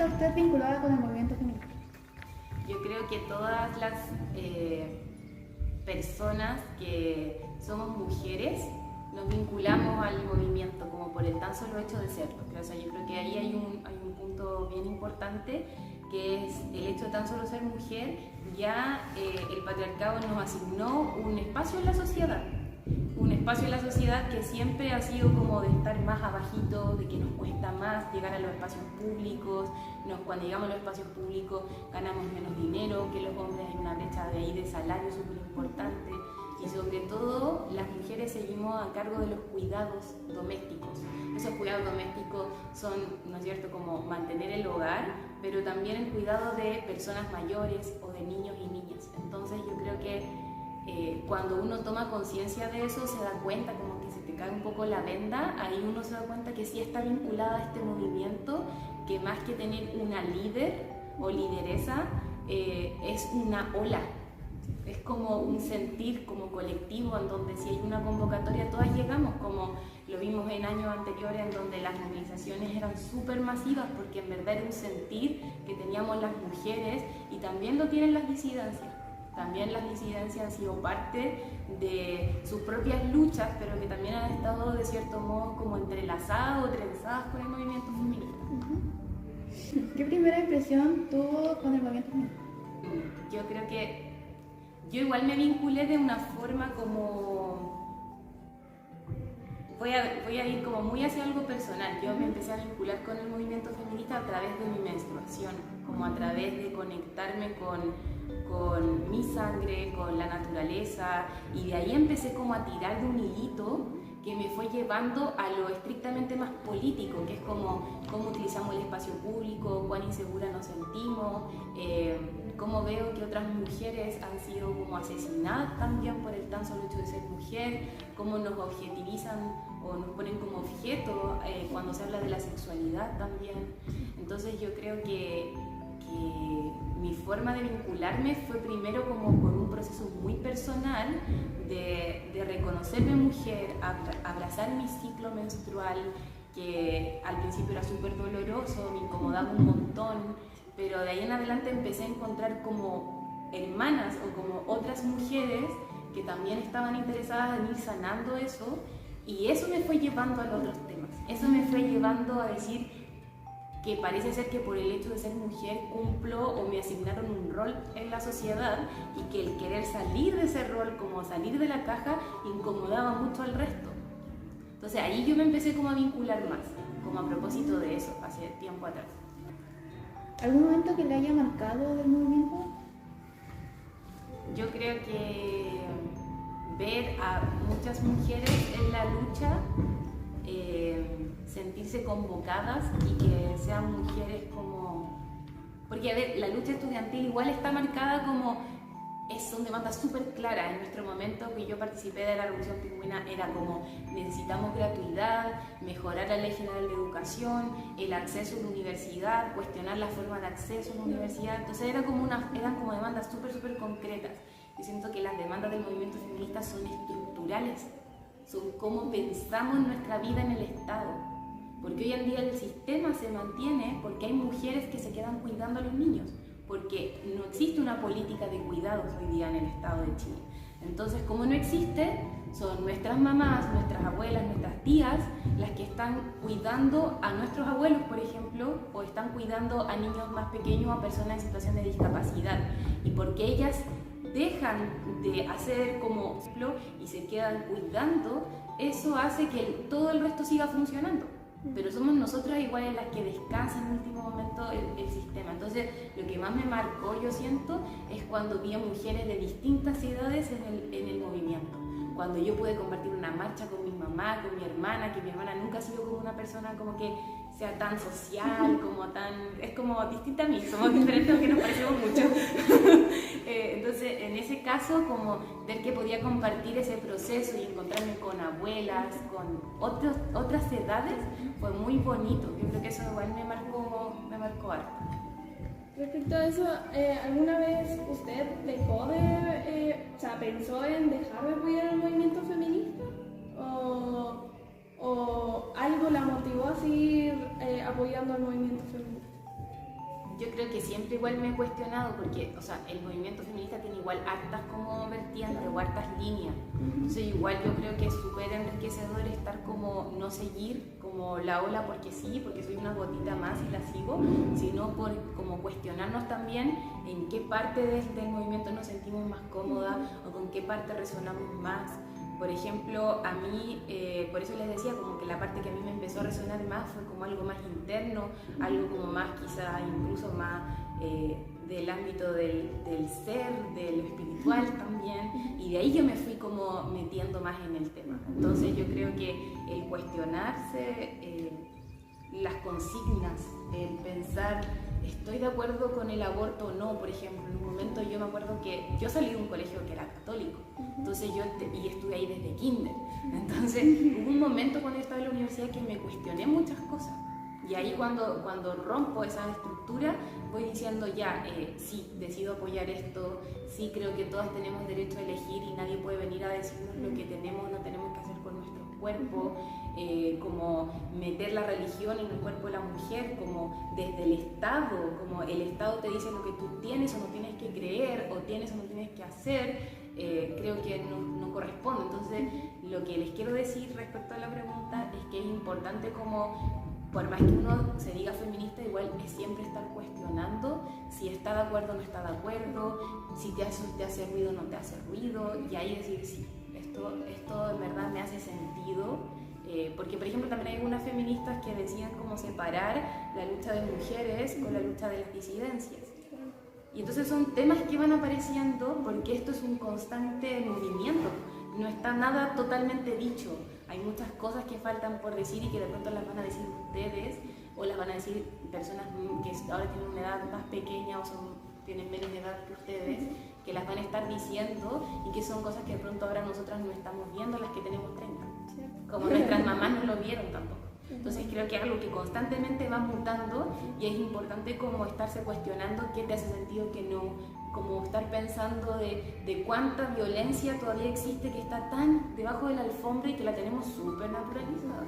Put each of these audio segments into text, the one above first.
está usted vinculada con el movimiento feminista? Yo creo que todas las personas que somos mujeres nos vinculamos al movimiento como por el tan solo hecho de serlo. O sea, yo creo que ahí hay un punto bien importante, que es el hecho de tan solo ser mujer. Ya el patriarcado nos asignó un espacio en la sociedad. Un espacio en la sociedad que siempre ha sido como de estar más abajito, de que nos cuesta más llegar a los espacios públicos. Cuando llegamos a los espacios públicos ganamos menos dinero que los hombres, hay una brecha de ahí de salario súper importante. Y sobre todo las mujeres seguimos a cargo de los cuidados domésticos. Esos cuidados domésticos son, ¿no es cierto?, como mantener el hogar, pero también el cuidado de personas mayores o de niños y niñas. Entonces yo creo que cuando uno toma conciencia de eso, se da cuenta, como que se te cae un poco la venda, ahí uno se da cuenta que sí está vinculada a este movimiento, que más que tener una líder o lideresa, es una ola. Es como un sentir como colectivo, en donde si hay una convocatoria todas llegamos, como lo vimos en años anteriores, en donde las movilizaciones eran súper masivas, porque en verdad era un sentir que teníamos las mujeres, y también lo tienen las disidencias. También las disidencias han sido parte de sus propias luchas, pero que también han estado de cierto modo como entrelazadas o trenzadas con el movimiento feminista. ¿Qué primera impresión tuvo con el movimiento feminista? Yo creo que yo igual me vinculé de una forma como... Voy a ir como muy hacia algo personal. Yo me empecé a vincular con el movimiento feminista a través de mi menstruación, como a través de conectarme con mi sangre, con la naturaleza, y de ahí empecé como a tirar de un hilito que me fue llevando a lo estrictamente más político, que es como cómo utilizamos el espacio público, cuán insegura nos sentimos, cómo veo que otras mujeres han sido como asesinadas también por el tan solo hecho de ser mujer, cómo nos objetivizan o nos ponen como objeto cuando se habla de la sexualidad también. Entonces yo creo que mi forma de vincularme fue primero como por un proceso muy personal de reconocerme mujer, abrazar mi ciclo menstrual, que al principio era súper doloroso, me incomodaba un montón, pero de ahí en adelante empecé a encontrar como hermanas o como otras mujeres que también estaban interesadas en ir sanando eso, y eso me fue llevando a los otros temas. Eso me fue llevando a decir que parece ser que por el hecho de ser mujer cumplo o me asignaron un rol en la sociedad, y que el querer salir de ese rol, como salir de la caja, incomodaba mucho al resto. Entonces ahí yo me empecé como a vincular más, como a propósito de eso, hace tiempo atrás. ¿Algún momento que le haya marcado del movimiento? Yo creo que ver a muchas mujeres en la lucha, sentirse convocadas y que sean mujeres como... Porque, a ver, la lucha estudiantil igual está marcada como... Son demandas súper claras. En nuestro momento que yo participé de la Revolución Pingüina era como necesitamos gratuidad, mejorar la Ley General de Educación, el acceso a la universidad, cuestionar la forma de acceso a la universidad. Entonces eran como demandas súper concretas. Yo siento que las demandas del movimiento feminista son estructurales, son cómo pensamos nuestra vida en el Estado. Porque hoy en día el sistema se mantiene porque hay mujeres que se quedan cuidando a los niños, porque no existe una política de cuidados hoy día en el Estado de Chile. Entonces, como no existe, son nuestras mamás, nuestras abuelas, nuestras tías las que están cuidando a nuestros abuelos, por ejemplo, o están cuidando a niños más pequeños o a personas en situación de discapacidad. Y porque ellas dejan de hacer como y se quedan cuidando, eso hace que todo el resto siga funcionando. Pero somos nosotras iguales las que descansan en el último momento el sistema. Entonces, lo que más me marcó, yo siento, es cuando vi a mujeres de distintas edades en el movimiento. Cuando yo pude compartir una marcha con mi mamá, con mi hermana, que mi hermana nunca ha sido como una persona como que sea tan social, como tan... es como distinta a mí, somos diferentes aunque nos parecemos mucho. Entonces, en ese caso, como ver que podía compartir ese proceso y encontrarme con abuelas, con otras edades, fue muy bonito. Yo creo que eso igual me marcó harto. Respecto a eso, ¿alguna vez usted dejó pensó en dejar de apoyar el movimiento feminista? ¿O algo la motivó a seguir apoyando al movimiento feminista? yo creo que siempre igual me he cuestionado porque, o sea, el movimiento feminista tiene igual hartas como vertientes o hartas líneas. Entonces igual yo creo que es súper enriquecedor estar como, no seguir como la ola porque sí, porque soy una gotita más y la sigo, sino por como cuestionarnos también en qué parte del movimiento nos sentimos más cómodas o con qué parte resonamos más. Por ejemplo, a mí, por eso les decía como que la parte que a mí me empezó a resonar más fue como algo más interno, algo como más quizá incluso más del ámbito del ser, de lo espiritual también, y de ahí yo me fui como metiendo más en el tema. Entonces yo creo que el cuestionarse las consignas, el pensar estoy de acuerdo con el aborto o no, por ejemplo, en un momento yo me acuerdo que yo salí de un colegio que era católico, entonces y estuve ahí desde kinder, entonces hubo un momento cuando yo estaba en la universidad que me cuestioné muchas cosas, y ahí cuando rompo esa estructura voy diciendo ya, sí, decido apoyar esto, sí creo que todas tenemos derecho a elegir y nadie puede venir a decirnos lo que tenemos, no tenemos que hacer con nuestros cuerpos, como meter la religión en el cuerpo de la mujer, como desde el Estado, como el Estado te dice lo que tú tienes o no tienes que creer, o tienes o no tienes que hacer, creo que no corresponde. Entonces, lo que les quiero decir respecto a la pregunta es que es importante como, por más que uno se diga feminista, igual es siempre estar cuestionando si está de acuerdo o no está de acuerdo, si te hace ruido o no te hace ruido, y ahí decir, sí, esto en verdad me hace sentido. Porque, por ejemplo, también hay algunas feministas que decían cómo separar la lucha de mujeres con la lucha de las disidencias. Y entonces son temas que van apareciendo porque esto es un constante movimiento, no está nada totalmente dicho. Hay muchas cosas que faltan por decir y que de pronto las van a decir ustedes o las van a decir personas que ahora tienen una edad más pequeña o tienen menos edad que ustedes, que las van a estar diciendo y que son cosas que de pronto ahora nosotras no estamos viendo, las que tenemos 30. Como nuestras mamás no lo vieron tampoco. Entonces creo que es algo que constantemente va mutando y es importante como estarse cuestionando qué te hace sentido, qué no, como estar pensando de cuánta violencia todavía existe que está tan debajo de la alfombra y que la tenemos súper naturalizada.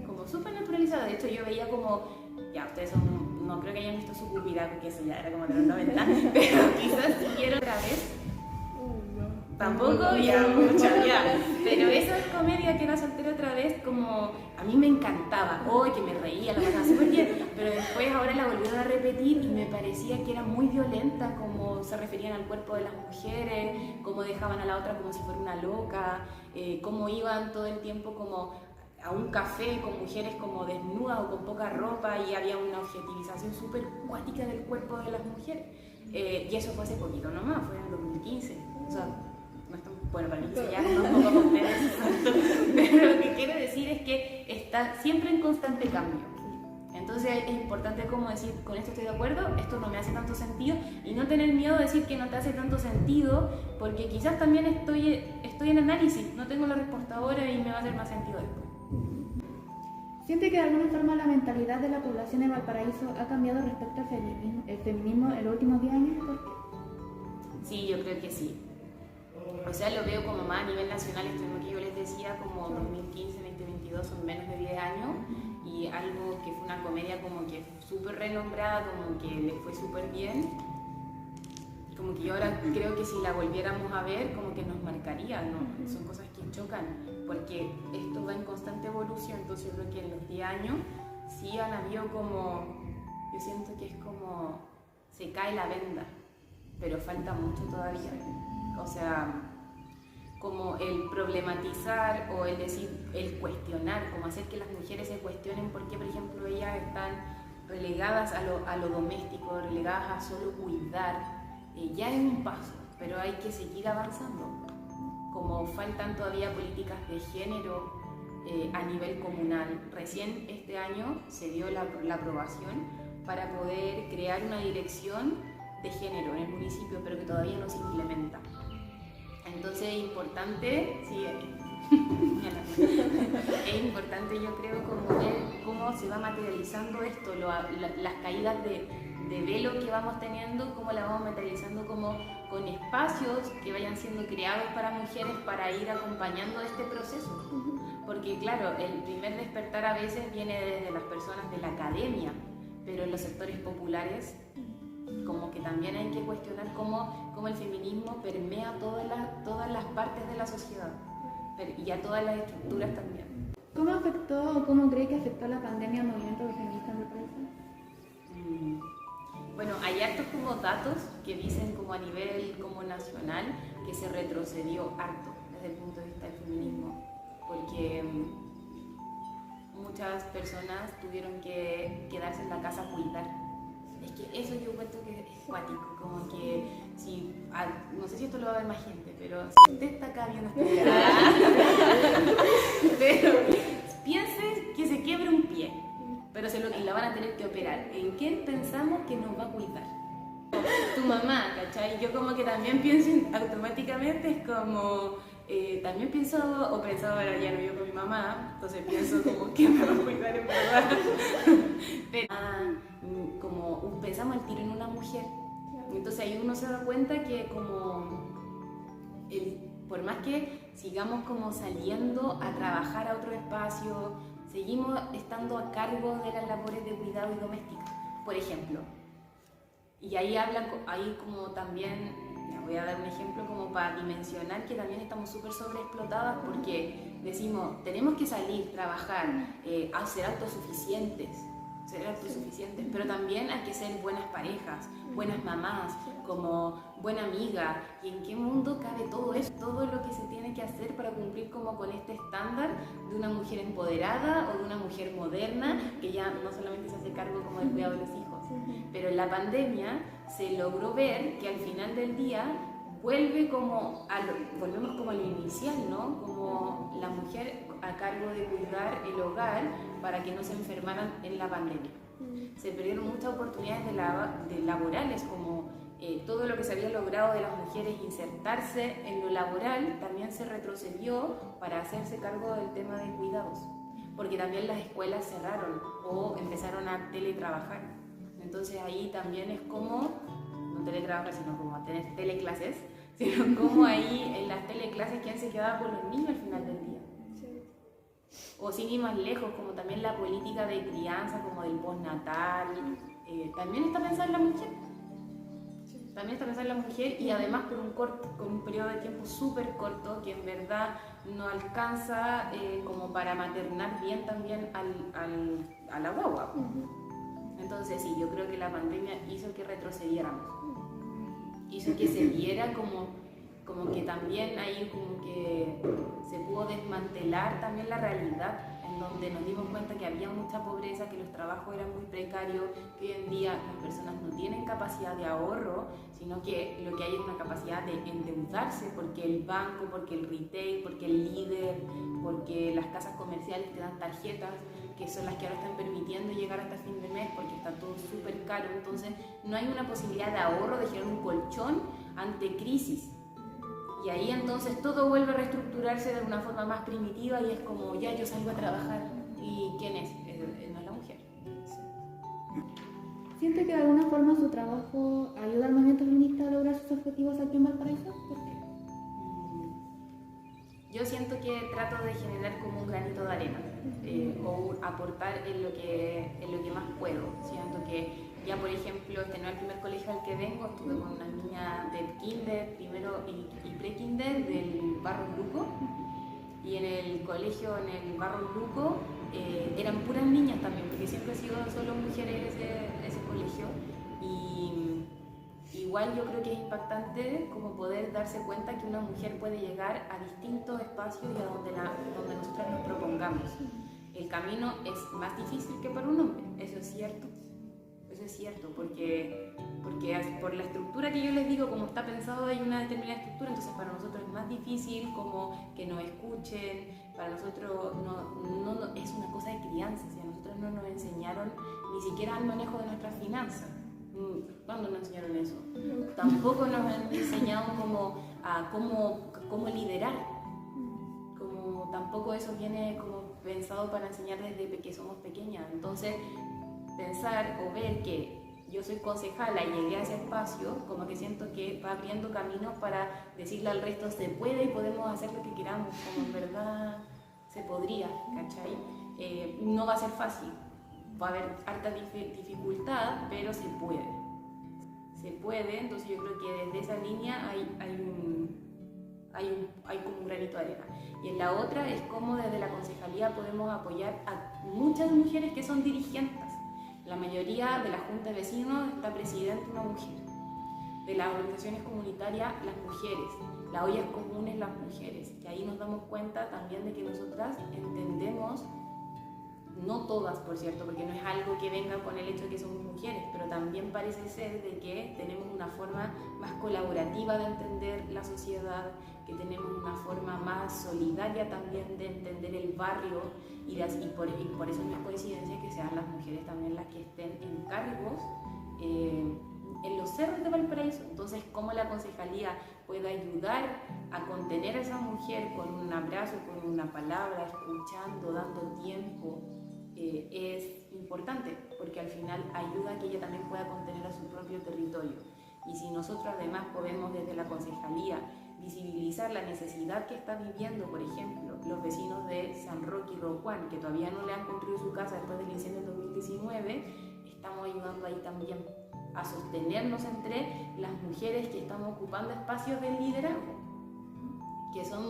Como súper naturalizada. De hecho yo veía como, ya ustedes no creo que hayan visto Sucumbirá porque eso ya era como de los 90, pero quizás si quiero otra vez. Tampoco, ya mucho, ya. Pero esa comedia que era soltera otra vez, como a mí me encantaba. Hoy que me reía, la pasaba súper bien. Pero después ahora la volvieron a repetir y me parecía que era muy violenta, como se referían al cuerpo de las mujeres, cómo dejaban a la otra como si fuera una loca, cómo iban todo el tiempo como a un café con mujeres como desnudas o con poca ropa y había una objetivización súper cuática del cuerpo de las mujeres. Y eso fue hace poquito nomás, fue en el 2015. O sea, bueno, para mí ya no un poco con ustedes, pero lo que quiero decir es que está siempre en constante cambio. Entonces es importante como decir, con esto estoy de acuerdo, esto no me hace tanto sentido, y no tener miedo de decir que no te hace tanto sentido, porque quizás también estoy en análisis, no tengo la respuesta ahora y me va a hacer más sentido después. ¿Siente que de alguna forma la mentalidad de la población de Valparaíso ha cambiado respecto al feminismo en los últimos 10 años? ¿Por qué? Sí, yo creo que sí. O sea, lo veo como más a nivel nacional, esto es lo que yo les decía, como 2015, 2022, son menos de 10 años, y algo que fue una comedia como que súper renombrada, como que le fue súper bien, como que yo ahora creo que si la volviéramos a ver, como que nos marcaría, ¿no? Son cosas que chocan, porque esto va en constante evolución, entonces yo creo que en los 10 años sí han habido como, yo siento que es como, se cae la venda, pero falta mucho todavía. O sea, como el problematizar o el decir, el cuestionar, como hacer que las mujeres se cuestionen por qué, por ejemplo, ellas están relegadas a lo doméstico, relegadas a solo cuidar, ya es un paso, pero hay que seguir avanzando. Como faltan todavía políticas de género a nivel comunal. Recién este año se dio la aprobación para poder crear una dirección de género en el municipio, pero que todavía no se implementa. Entonces es importante, sí, es importante yo creo como ver cómo se va materializando esto, las caídas de velo que vamos teniendo, cómo las vamos materializando como con espacios que vayan siendo creados para mujeres para ir acompañando este proceso. Porque claro, el primer despertar a veces viene desde las personas de la academia, pero en los sectores populares como que también hay que cuestionar cómo el feminismo permea todas las partes de la sociedad y a todas las estructuras también. ¿Cómo afectó o cómo cree que afectó la pandemia al movimiento feminista en el país? Bueno, hay hartos como datos que dicen como a nivel como nacional que se retrocedió harto desde el punto de vista del feminismo, porque muchas personas tuvieron que quedarse en la casa a cuidar. Es que eso yo encuentro que es cuático, como que si, no sé si esto lo va a ver más gente, pero si usted está acá viendo esta video, pero piense que se quiebre un pie, pero y la van a tener que operar. ¿En quién pensamos que nos va a cuidar? Tu mamá, ¿cachai? Yo como que también pienso automáticamente, es como, también pienso, o pensaba, ahora ya no vivo con mi mamá, entonces pienso como, ¿quién me va a cuidar en verdad? Pero, como pensamos al tiro en una mujer, entonces ahí uno se da cuenta que como, por más que sigamos como saliendo a trabajar a otro espacio, seguimos estando a cargo de las labores de cuidado y doméstica, por ejemplo. Y ahí como también, voy a dar un ejemplo como para dimensionar que también estamos súper sobreexplotadas porque decimos, tenemos que salir, trabajar, a ser autosuficientes, pero también hay que ser buenas parejas, buenas mamás, como buena amiga. ¿Y en qué mundo cabe todo eso? Todo lo que se tiene que hacer para cumplir como con este estándar de una mujer empoderada o de una mujer moderna que ya no solamente se hace cargo como del cuidado de los hijos. Pero en la pandemia se logró ver que al final del día volvemos como al inicial, ¿no? Como la mujer a cargo de cuidar el hogar para que no se enfermaran en la pandemia. Se perdieron muchas oportunidades de laborales, como todo lo que se había logrado de las mujeres insertarse en lo laboral también se retrocedió para hacerse cargo del tema de cuidados, porque también las escuelas cerraron o empezaron a teletrabajar. Entonces ahí también es como, no teletrabajar, sino como a tener teleclases, sino como ahí en las teleclases quién se quedaba con los niños al final del día. O sin ir más lejos, como también la política de crianza, como del postnatal, también está pensada en la mujer. También está pensada en la mujer y además con un periodo de tiempo súper corto que en verdad no alcanza como para maternar bien también a la guagua. Entonces sí, yo creo que la pandemia hizo que retrocediéramos, hizo que se viera como que también ahí como que se pudo desmantelar también la realidad, en donde nos dimos cuenta que había mucha pobreza, que los trabajos eran muy precarios, que hoy en día las personas no tienen capacidad de ahorro, sino que lo que hay es una capacidad de endeudarse, porque el banco, porque el retail, porque el líder, porque las casas comerciales te dan tarjetas, que son las que ahora están permitiendo llegar hasta fin de mes, porque está todo súper caro. Entonces no hay una posibilidad de ahorro, de generar un colchón ante crisis. Y ahí entonces todo vuelve a reestructurarse de una forma más primitiva y es como, ya yo salgo a trabajar. ¿Y quién es? No es la mujer. ¿Siente que de alguna forma su trabajo ayuda al movimiento feminista a lograr sus objetivos aquí en Valparaíso? ¿Por qué? Yo siento que trato de generar como un granito de arena o aportar en lo que más puedo. Siento que ya, por ejemplo, no es el primer colegio al que vengo, estuve con una niña del kinder, primero y pre-kinder del Barro Luco, y en el colegio, en el Barro Luco, eran puras niñas también, porque siempre he sido solo mujeres ese colegio, y igual yo creo que es impactante como poder darse cuenta que una mujer puede llegar a distintos espacios y a donde nosotros nos propongamos. El camino es más difícil que para un hombre, eso es cierto. Eso es cierto, porque por la estructura que yo les digo, como está pensado hay una determinada estructura, entonces para nosotros es más difícil como que nos escuchen, para nosotros no es una cosa de crianza, o sea, a nosotros no nos enseñaron ni siquiera el manejo de nuestras finanzas. ¿Cuándo nos enseñaron eso? Tampoco nos han enseñado cómo liderar, como tampoco eso viene como pensado para enseñar desde que somos pequeñas. Entonces pensar o ver que yo soy concejala y llegué a ese espacio, como que siento que va abriendo caminos para decirle al resto se puede y podemos hacer lo que queramos, como en verdad se podría, ¿cachai? No va a ser fácil, va a haber harta dificultad, pero se puede. Se puede, entonces yo creo que desde esa línea hay como un granito de arena. Y en la otra es cómo desde la concejalía podemos apoyar a muchas mujeres que son dirigentes. La mayoría de la junta de vecinos está presidente una mujer. De las organizaciones comunitarias, las mujeres. Las ollas comunes, las mujeres. Y ahí nos damos cuenta también de que nosotras entendemos, no todas por cierto, porque no es algo que venga con el hecho de que somos mujeres, pero también parece ser de que tenemos una forma más colaborativa de entender la sociedad, que tenemos una forma más solidaria también de entender el barrio y por eso no es coincidencia que sean las mujeres también las que estén en cargos en los cerros de Valparaíso. Entonces, cómo la concejalía puede ayudar a contener a esa mujer con un abrazo, con una palabra, escuchando, dando tiempo, es importante, porque al final ayuda a que ella también pueda contener a su propio territorio. Y si nosotros además podemos desde la concejalía visibilizar la necesidad que está viviendo, por ejemplo, los vecinos de San Roque y Rocuán, que todavía no le han construido su casa después del incendio del 2019, estamos ayudando ahí también a sostenernos entre las mujeres que estamos ocupando espacios de liderazgo, que son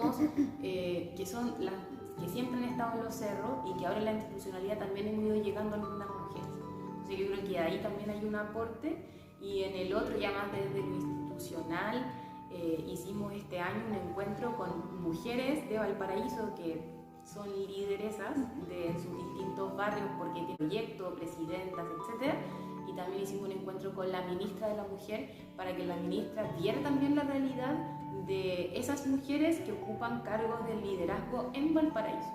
las que siempre han estado en los cerros y que ahora en la institucionalidad también hemos ido llegando algunas mujeres. Entonces yo creo que ahí también hay un aporte. Y en el otro, ya más desde lo institucional, hicimos este año un encuentro con mujeres de Valparaíso que son lideresas de sus distintos barrios porque tienen proyectos, presidentas, etc. Y también hicimos un encuentro con la ministra de la Mujer para que la ministra viera también la realidad de esas mujeres que ocupan cargos de liderazgo en Valparaíso.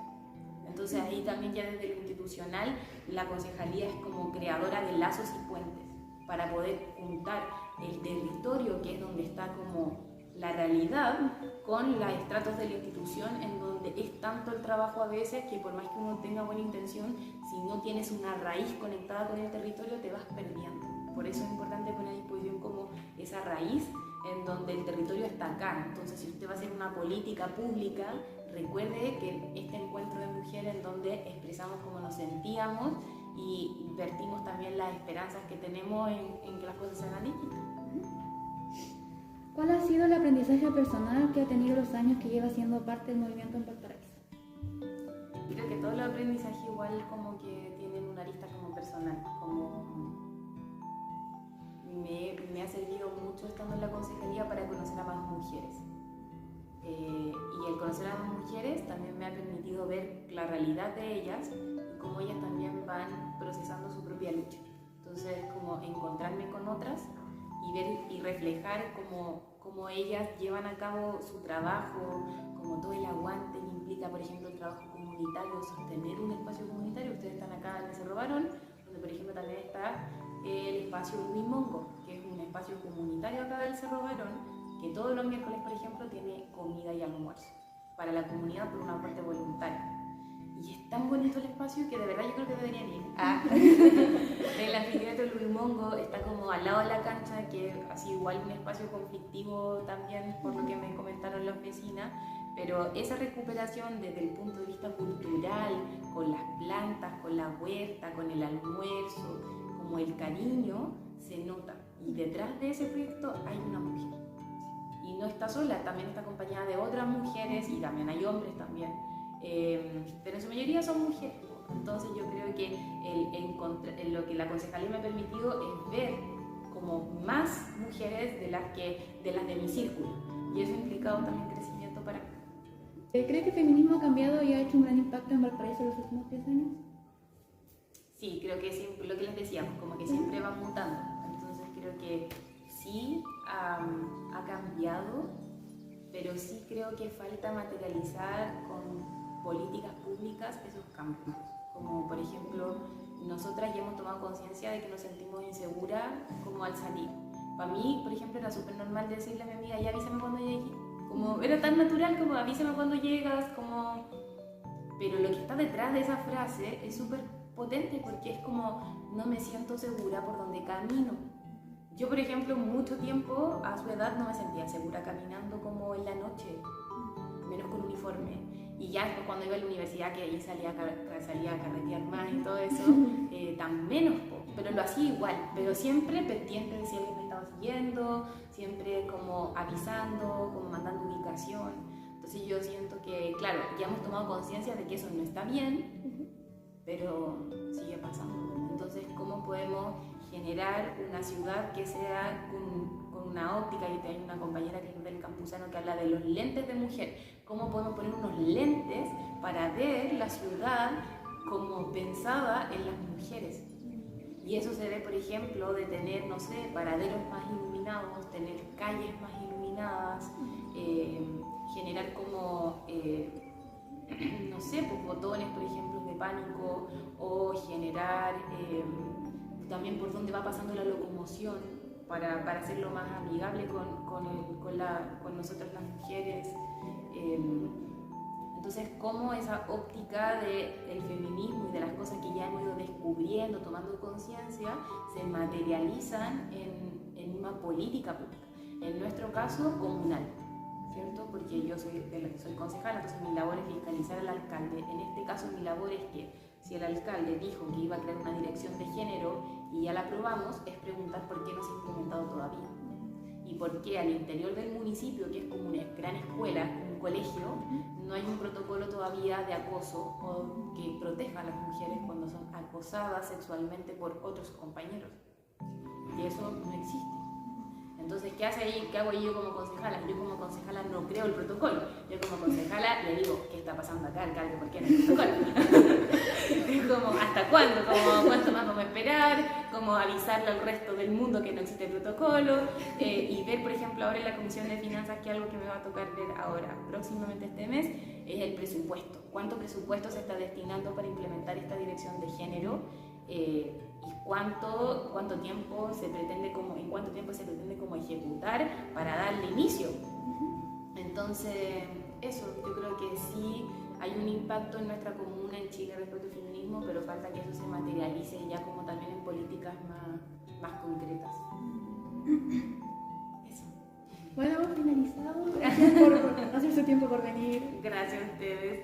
Entonces ahí también ya desde lo institucional la concejalía es como creadora de lazos y puentes para poder juntar el territorio, que es donde está como la realidad, con los estratos de la institución, en donde es tanto el trabajo a veces que por más que uno tenga buena intención, si no tienes una raíz conectada con el territorio te vas perdiendo. Por eso es importante poner a disposición como esa raíz en donde el territorio está acá. Entonces, si usted va a hacer una política pública, recuerde que este encuentro de mujeres en donde expresamos cómo nos sentíamos y vertimos también las esperanzas que tenemos en que las cosas se hagan distintas. ¿Cuál ha sido el aprendizaje personal que ha tenido los años que lleva siendo parte del movimiento en Valparaíso? Creo que todos los aprendizajes igual como que tienen una arista como personal, como me ha servido mucho estando en la concejalía para conocer a más mujeres. Y el conocer a más mujeres también me ha permitido ver la realidad de ellas y cómo ellas también van procesando su propia lucha. Entonces, como encontrarme con otras y ver y reflejar cómo ellas llevan a cabo su trabajo, como todo el aguante que implica, por ejemplo, el trabajo comunitario, sostener un espacio comunitario. Ustedes están acá en el Cerro Barón, donde por ejemplo también está el espacio Luis Mongo, que es un espacio comunitario acá del Cerro Barón, que todos los miércoles, por ejemplo, tiene comida y almuerzo para la comunidad por una parte voluntaria. Y es tan bonito el espacio que de verdad yo creo que deberían ir. El anfiteatro Luis Mongo está como al lado de la cancha, que es así igual un espacio conflictivo también, por lo que me comentaron las vecinas, pero esa recuperación desde el punto de vista cultural, con las plantas, con la huerta, con el almuerzo, como el cariño, se nota. Y detrás de ese proyecto hay una mujer. Y no está sola, también está acompañada de otras mujeres y también hay hombres también. Pero en su mayoría son mujeres. Entonces yo creo que lo que la concejalía me ha permitido es ver como más mujeres de las de mi círculo, y eso ha implicado también crecimiento para mí. ¿Cree que el feminismo ha cambiado y ha hecho un gran impacto en Valparaíso en los últimos 10 años? Sí, creo que siempre, lo que les decíamos, como que siempre va mutando. Entonces creo que sí ha cambiado, pero sí creo que falta materializar con políticas públicas esos cambios. Como por ejemplo, nosotras ya hemos tomado conciencia de que nos sentimos inseguras como al salir. Para mí, por ejemplo, era súper normal decirle a mi amiga, ya avísame cuando llegue. Como era tan natural como avísame cuando llegas, como... Pero lo que está detrás de esa frase es súper potente porque es como no me siento segura por donde camino. Yo, por ejemplo, mucho tiempo a su edad no me sentía segura caminando como en la noche, menos con uniforme. Y ya después cuando iba a la universidad, que ahí salía a carretear más y todo eso, tan menos, pero lo hacía igual, pero siempre pendiente de si alguien me estaba siguiendo, siempre como avisando, como mandando ubicación. Entonces yo siento que, claro, ya hemos tomado conciencia de que eso no está bien, pero sigue pasando. Entonces, ¿cómo podemos generar una ciudad que sea con una óptica? Y hay una compañera que es del Campusano que habla de los lentes de mujer. ¿Cómo podemos poner unos lentes para ver la ciudad como pensada en las mujeres? Y eso se ve, por ejemplo, de tener, no sé, paraderos más iluminados, tener calles más iluminadas, generar como, no sé, pues botones, por ejemplo, de pánico, o generar también por dónde va pasando la locomoción para hacerlo más amigable con nosotras las mujeres. Entonces, cómo esa óptica del feminismo y de las cosas que ya hemos ido descubriendo, tomando conciencia, se materializan en una política pública. En nuestro caso, comunal, ¿cierto? Porque yo soy concejala, entonces mi labor es fiscalizar al alcalde. En este caso, mi labor es que si el alcalde dijo que iba a crear una dirección de género y ya la aprobamos, es preguntar por qué no se ha implementado todavía. Y por qué al interior del municipio, que es como una gran escuela, un colegio, no hay un protocolo todavía de acoso o que proteja a las mujeres cuando son acosadas sexualmente por otros compañeros. Y eso no existe. Entonces, ¿qué hago yo como concejala? Yo como concejala no creo el protocolo. Yo como concejala le digo, ¿qué está pasando acá, alcalde? ¿Por qué no hay protocolo? Es como, ¿hasta cuándo? ¿Cuánto más vamos a esperar? Como avisarle al resto del mundo que no existe protocolo. Y ver, por ejemplo, ahora en la Comisión de Finanzas, que algo que me va a tocar ver ahora, próximamente este mes, es el presupuesto. ¿Cuánto presupuesto se está destinando para implementar esta dirección de género? Y cuánto tiempo se pretende como ejecutar para darle inicio. Entonces, eso, yo creo que sí hay un impacto en nuestra comuna en Chile respecto al feminismo, pero falta que eso se materialice ya como también en políticas más concretas. Eso. Bueno, hemos finalizado. Gracias por hacer su tiempo por venir. Gracias a ustedes.